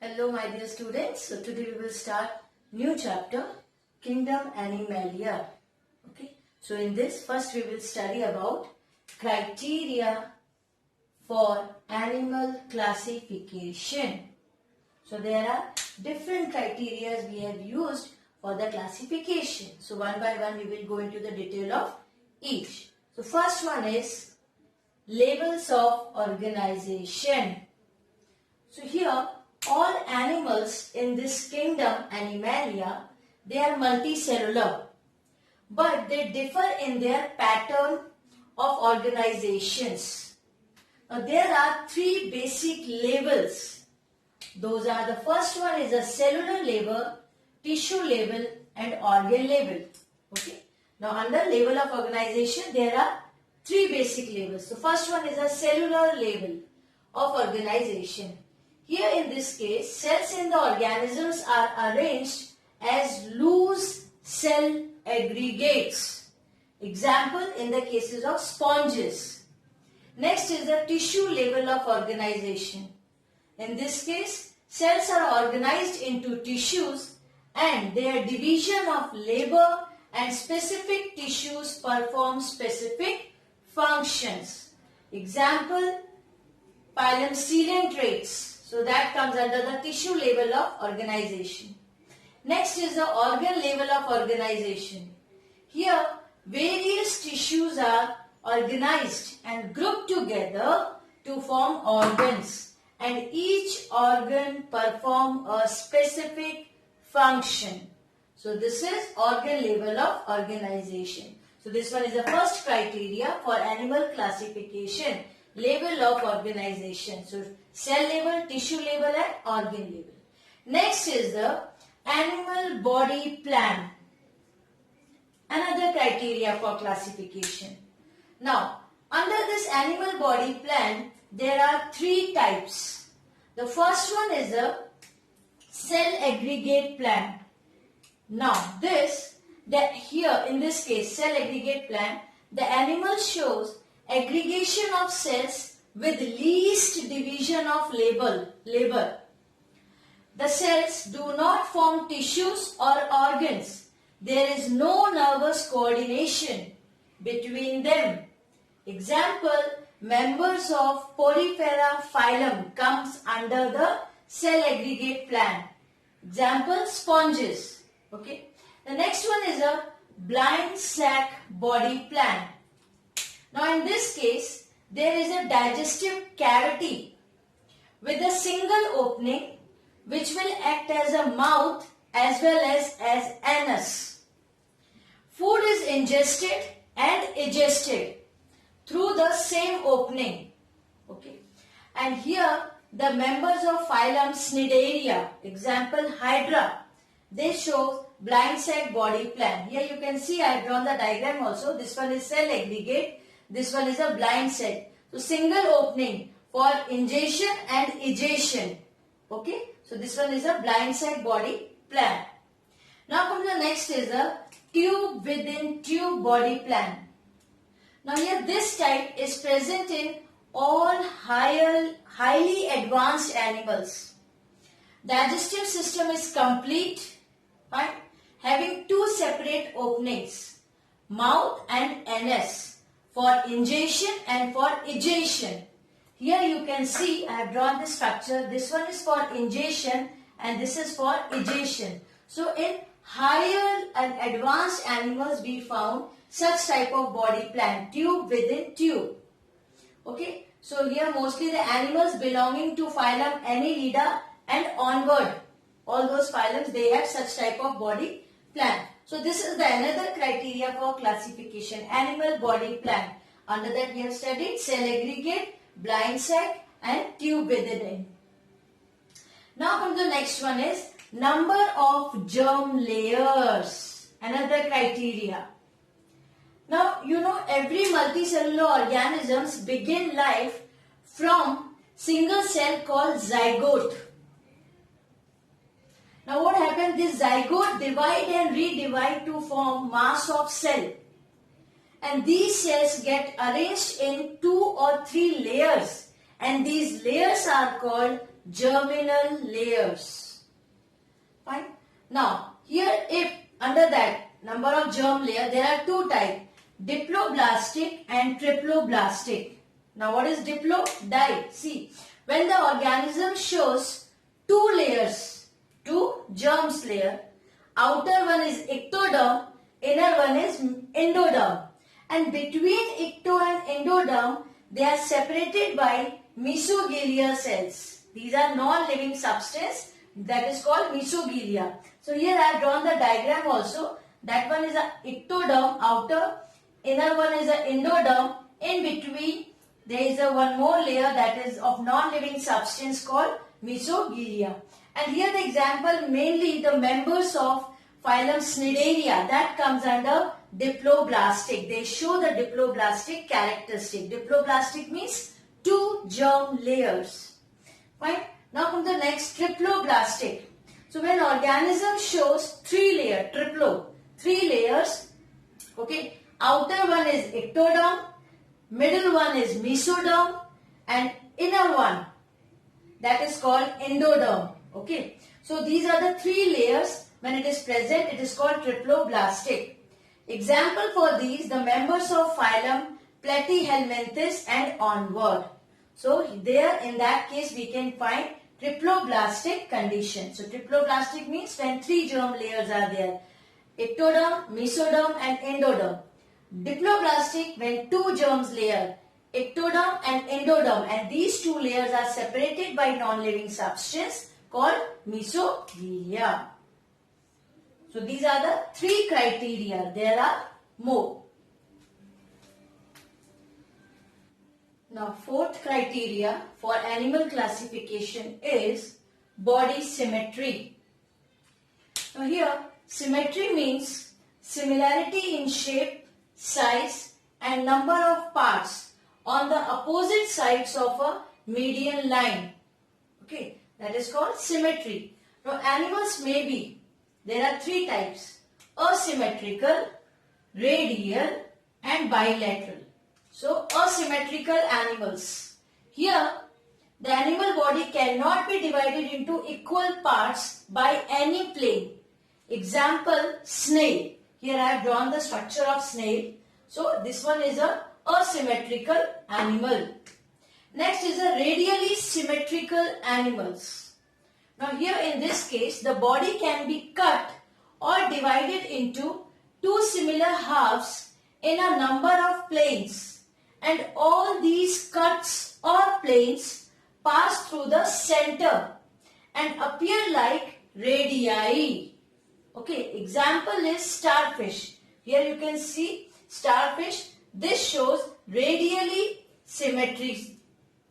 Hello my dear students. So today we will start new chapter Kingdom Animalia. Okay. So in this first we will study about criteria for animal classification. So there are different criteria we have used for the classification. So one by one we will go into the detail of each. So first one is levels of organization. So here all animals in this kingdom Animalia, they are multicellular, but they differ in their pattern of organizations. Now there are three basic levels. Those are, the first one is a cellular level, tissue level and organ level. Okay. Now under level of organization there are three basic levels. So first one is a cellular level of organization. Here in this case, cells in the organisms are arranged as loose cell aggregates. Example in the cases of sponges. Next is the tissue level of organization. In this case, cells are organized into tissues and their division of labor and specific tissues perform specific functions. Example, phylum Coelentrates. So that comes under the tissue level of organization. Next is the organ level of organization. Here various tissues are organized and grouped together to form organs, and each organ perform a specific function. So this is organ level of organization. So this one is the first criteria for animal classification. Level of organization. So cell level, tissue level and organ level. Next is the animal body plan. Another criteria for classification. Now under this animal body plan there are three types. The first one is a cell aggregate plan. Now here in this case cell aggregate plan, the animal shows aggregation of cells with least division of labor. The cells do not form tissues or organs. There is no nervous coordination between them. Example, members of Porifera phylum comes under the cell aggregate plan. Example, sponges. Okay. The next one is a blind sac body plan. Now in this case, there is a digestive cavity with a single opening which will act as a mouth as well as anus. Food is ingested and egested through the same opening. Okay. And here the members of phylum Cnidaria, example Hydra, they show blind sac body plan. Here you can see I have drawn the diagram also. This one is cell aggregate. This one is a blind sac. So single opening for ingestion and egestion. Okay. So this one is a blind sac body plan. Now come to the next is a tube within tube body plan. Now here this type is present in all highly advanced animals. Digestive system is complete, right? Having two separate openings, mouth and anus, for ingestion and for egestion. Here you can see I have drawn this structure. This one is for ingestion and this is for egestion. So in higher and advanced animals we found such type of body plan, tube within tube. Okay. So here mostly the animals belonging to phylum Annelida and onward. All those phylums they have such type of body plan. So this is another criteria for classification, animal body plan. Under that we have studied cell aggregate, blind sac and tube within it. Now come to the next one is number of germ layers. Another criteria. Now you know every multicellular organisms begin life from single cell called zygote. Now what happens? This zygote divide and redivide to form mass of cell. And these cells get arranged in 2 or 3 layers. And these layers are called germinal layers. Fine. Now, here if under that number of germ layer, there are two types, diploblastic and triploblastic. Now, what is diplo? Di. See, when the organism shows two layers, two germs layer, outer one is ectoderm, inner one is endoderm. And between ecto and endoderm, they are separated by mesoglial cells. These are non-living substance that is called mesoglia. So here I have drawn the diagram also. That one is a ectoderm outer, inner one is a endoderm. In between there is a one more layer that is of non-living substance called mesoglia. And here the example mainly the members of phylum Cnidaria, that comes under diploblastic. They show the diploblastic characteristic. Diploblastic means two germ layers. Fine. Now come the next, triploblastic. So when organism shows three layers, three layers, okay, outer one is ectoderm, middle one is mesoderm, and inner one, that is called endoderm. Okay, so these are the three layers. When it is present, it is called triploblastic. Example for these, the members of phylum Platyhelminthes and onward. So there in that case we can find triploblastic condition. So triploblastic means when three germ layers are there, ectoderm, mesoderm and endoderm. Diploblastic when two germs layer, ectoderm and endoderm, and these two layers are separated by non-living substance called mesoglia. So these are the three criteria. There are more. Now fourth criteria for animal classification is body symmetry. Now here symmetry means similarity in shape, size and number of parts on the opposite sides of a median line. Okay, that is called symmetry. Now animals may be, there are three types, asymmetrical, radial and bilateral. So asymmetrical animals. Here the animal body cannot be divided into equal parts by any plane. Example, snail. Here I have drawn the structure of snail. So this one is a asymmetrical animal. Next is a radially symmetrical animals. Now here in this case the body can be cut or divided into two similar halves in a number of planes, and all these cuts or planes pass through the center and appear like radii. Okay, example is starfish. Here you can see starfish. This shows radially symmetry.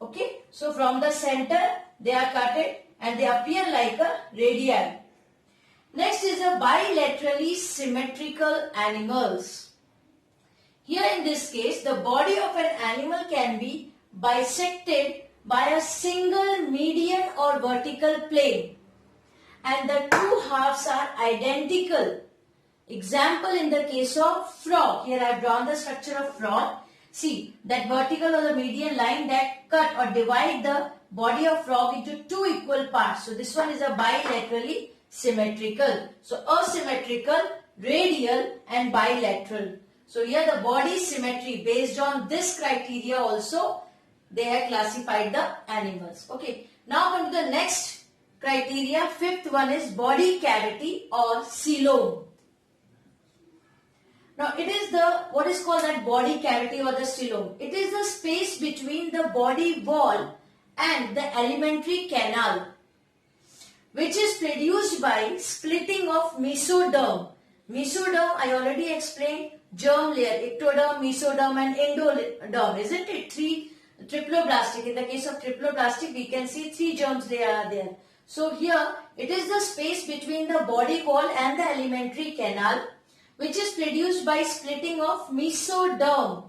Okay, so from the center they are cutted and they appear like a radii. Next is a bilaterally symmetrical animals. Here in this case, the body of an animal can be bisected by a single median or vertical plane, and the two halves are identical. Example in the case of frog. Here I have drawn the structure of frog. See that vertical or the median line that cut or divide the body of frog into two equal parts. So this one is a bilaterally symmetrical. So asymmetrical, radial and bilateral. So here the body symmetry, based on this criteria also they have classified the animals. Okay. Now come to the next criteria. Fifth one is body cavity or coelom. Now it is the, what is called that body cavity or the coelom. It is the space between the body wall and the alimentary canal, which is produced by splitting of mesoderm. Mesoderm I already explained, germ layer, ectoderm, mesoderm and endoderm, isn't it? Triploblastic. In the case of triploblastic we can see three germs they are there. So here it is the space between the body wall and the alimentary canal, which is produced by splitting of mesoderm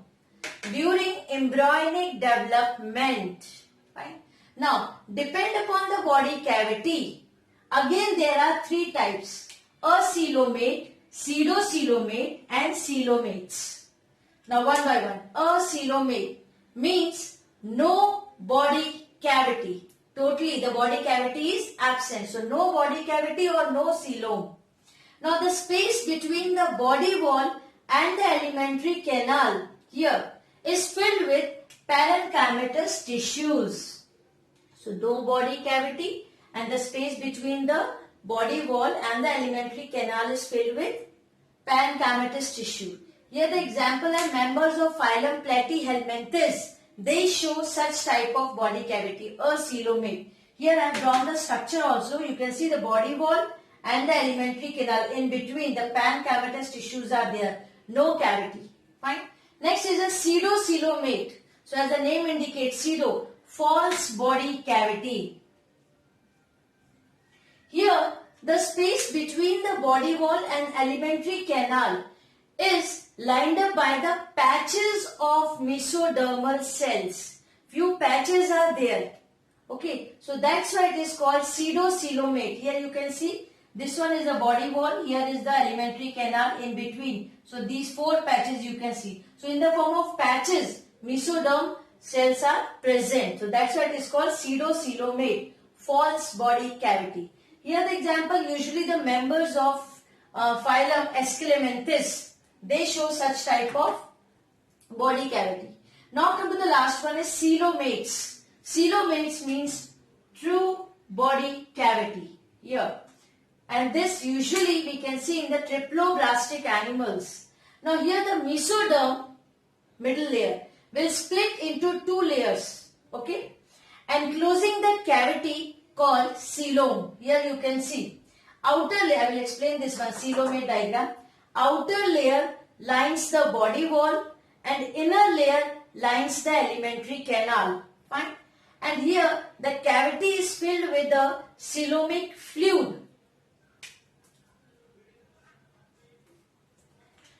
during embryonic development. Fine. Now, depend upon the body cavity. Again, there are three types: acoelomate, pseudocoelomate, and coelomates. Now, one by one. Acoelomate means no body cavity. Totally, the body cavity is absent. So no body cavity or no coelom. Now the space between the body wall and the alimentary canal here is filled with parenchymatous tissues. So no body cavity and the space between the body wall and the alimentary canal is filled with parenchymatous tissue. Here the example are members of phylum Platyhelminthes. They show such type of body cavity, a coelomate. Here I have drawn the structure also. You can see the body wall and the alimentary canal. In between the parenchymatous tissues are there. No cavity. Fine. Next is a pseudocoelomate. So as the name indicates, pseudo, false body cavity. Here the space between the body wall and alimentary canal is lined up by the patches of mesodermal cells. Few patches are there. Okay, so that's why it is called pseudocoelomate. Here you can see this one is the body wall, here is the alimentary canal in between. So these 4 patches you can see. So in the form of patches, mesoderm cells are present. So that's why it is called pseudocoelomate, false body cavity. Here the example, usually the members of phylum Esculenthes, they show such type of body cavity. Now come to the last one is coelomates. Coelomates means true body cavity here. And this usually we can see in the triploblastic animals. Now here the mesoderm, middle layer, will split into 2 layers. Okay. And closing the cavity called coelom. Here you can see. Outer layer, I will explain this one, coelomate diagram. Outer layer lines the body wall and inner layer lines the alimentary canal. Fine. And here the cavity is filled with the coelomic fluid.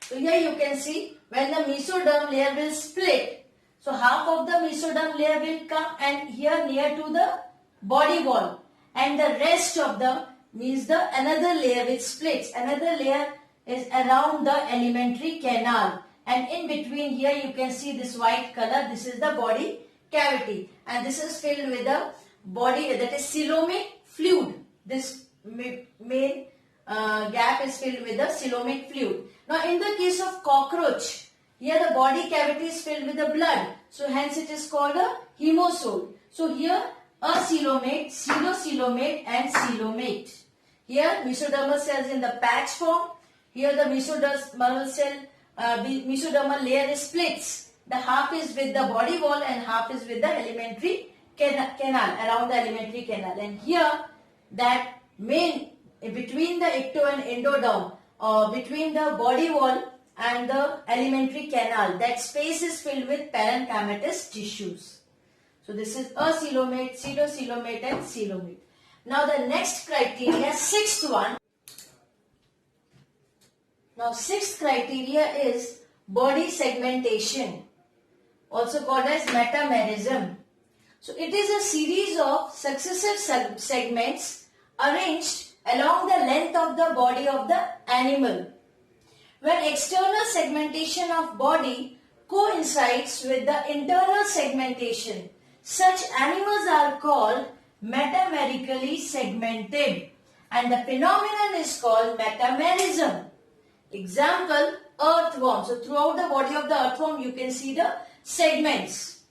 So here you can see when the mesoderm layer will split. So half of the mesoderm layer will come and here near to the body wall. And the rest of the means the another layer which splits. Another layer is around the alimentary canal. And in between here you can see this white color. This is the body cavity. And this is filled with the body, that is coelomic fluid. This main gap is filled with the coelomic fluid. Now in the case of cockroach, here the body cavity is filled with the blood. So hence it is called a hemosol. So here a coelomate, pseudocoelomate and coelomate. Here mesodermal cells in the patch form. Here the mesodermal cell, mesodermal layer is splits. The half is with the body wall and half is with the alimentary canal, around the alimentary canal. And here that main, between the ecto and endoderm, between the body wall and the alimentary canal, that space is filled with parenchymatous tissues. So this is a coelomate, pseudocoelomate and coelomate. Now the next criteria, 6th one. Now 6th criteria is body segmentation, also called as metamerism. So it is a series of successive segments arranged along the length of the body of the animal. When external segmentation of body coincides with the internal segmentation, such animals are called metamerically segmented and the phenomenon is called metamerism. Example, earthworm. So throughout the body of the earthworm you can see the segments.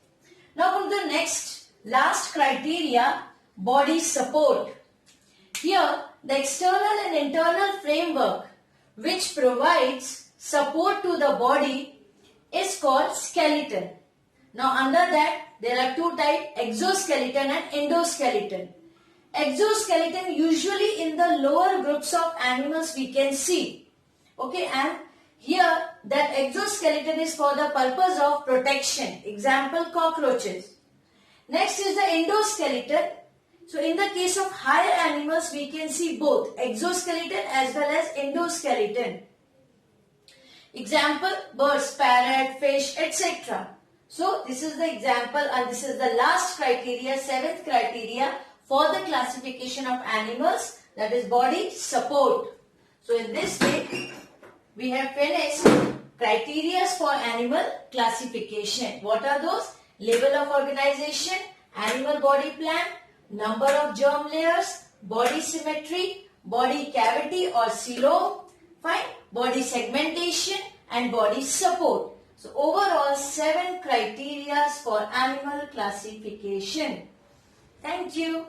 Now come to the next, last criteria, body support. Here the external and internal framework which provides support to the body is called skeleton. Now under that there are 2 types, exoskeleton and endoskeleton. Exoskeleton usually in the lower groups of animals we can see. Okay, and here that exoskeleton is for the purpose of protection. Example, cockroaches. Next is the endoskeleton. So in the case of higher animals we can see both exoskeleton as well as endoskeleton. Example, birds, parrot, fish, etc. So this is the example and this is the last criteria, 7th criteria for the classification of animals, that is body support. So in this way we have finished criteria for animal classification. What are those? Level of organization, animal body plan, number of germ layers, body symmetry, body cavity or coelom, fine, body segmentation and body support. So overall 7 criteria for animal classification. Thank you.